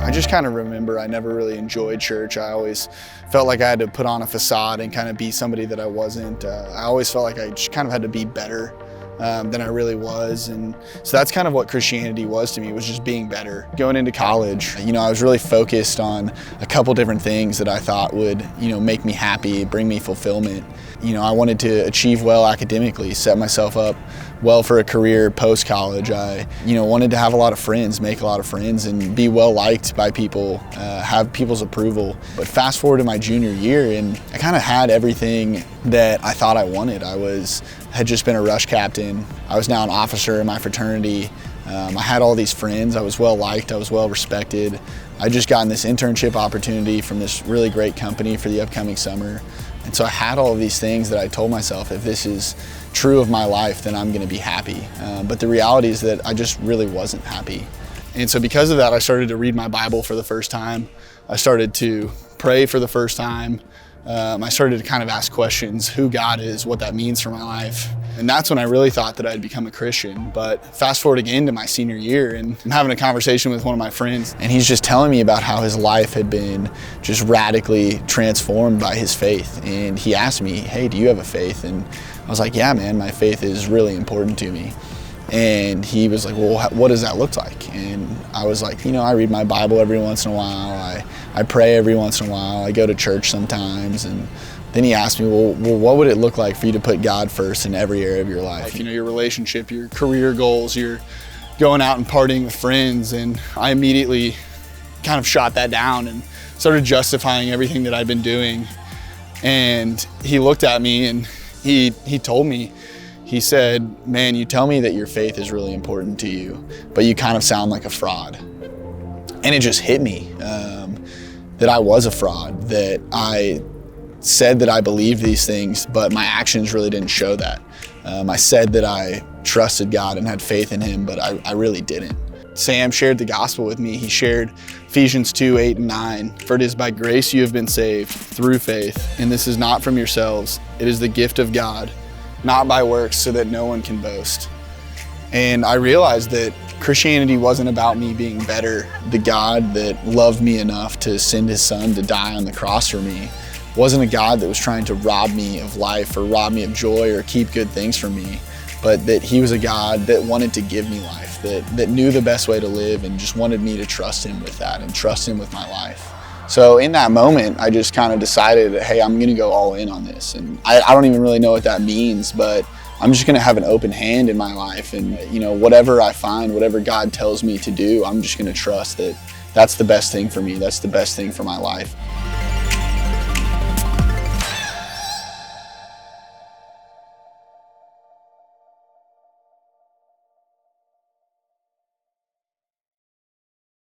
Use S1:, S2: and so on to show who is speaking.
S1: I just kind of remember I never really enjoyed church. I always felt like I had to put on a facade and kind of be somebody that I wasn't. I always felt like I just kind of had to be better than I really was. And so that's kind of what Christianity was to me, was just being better. Going into college, I was really focused on a couple different things that I thought would, make me happy, bring me fulfillment. I wanted to achieve well academically, set myself up well for a career post-college. I, wanted to have a lot of friends, make a lot of friends, and be well liked by people, have people's approval. But fast forward to my junior year, and I kind of had everything that I thought I wanted. Had just been a rush captain. I was now an officer in my fraternity. I had all these friends. I was well liked. I was well respected. I just gotten this internship opportunity from this really great company for the upcoming summer. And so I had all of these things that I told myself, if this is true of my life, then I'm going to be happy. But the reality is that I just really wasn't happy. And so because of that, I started to read my Bible for the first time. I started to pray for the first time. I started to kind of ask questions, who God is, what that means for my life. And that's when I really thought that I'd become a Christian. But fast forward again to my senior year, and I'm having a conversation with one of my friends, and he's just telling me about how his life had been just radically transformed by his faith. And he asked me, hey, do you have a faith? And I was like, yeah, man, my faith is really important to me. And he was like, well, what does that look like? And I was like, I read my Bible every once in a while. I pray every once in a while. I go to church sometimes. And then he asked me, well, what would it look like for you to put God first in every area of your life? Your relationship, your career goals, you're going out and partying with friends. And I immediately kind of shot that down and started justifying everything that I'd been doing. And he looked at me and he told me, he said, man, you tell me that your faith is really important to you, but you kind of sound like a fraud. And it just hit me that I was a fraud, that I said that I believed these things, but my actions really didn't show that. I said that I trusted God and had faith in Him, but I really didn't. Sam shared the gospel with me. He shared Ephesians 2:8-9. For it is by grace you have been saved through faith, and this is not from yourselves. It is the gift of God, not by works, so that no one can boast. And I realized that Christianity wasn't about me being better. The God that loved me enough to send His Son to die on the cross for me wasn't a God that was trying to rob me of life or rob me of joy or keep good things from me, but that He was a God that wanted to give me life, that knew the best way to live and just wanted me to trust Him with that and trust Him with my life. So in that moment, I just kind of decided that, hey, I'm going to go all in on this. And I don't even really know what that means, but I'm just going to have an open hand in my life. And, whatever I find, whatever God tells me to do, I'm just going to trust that that's the best thing for me. That's the best thing for my life.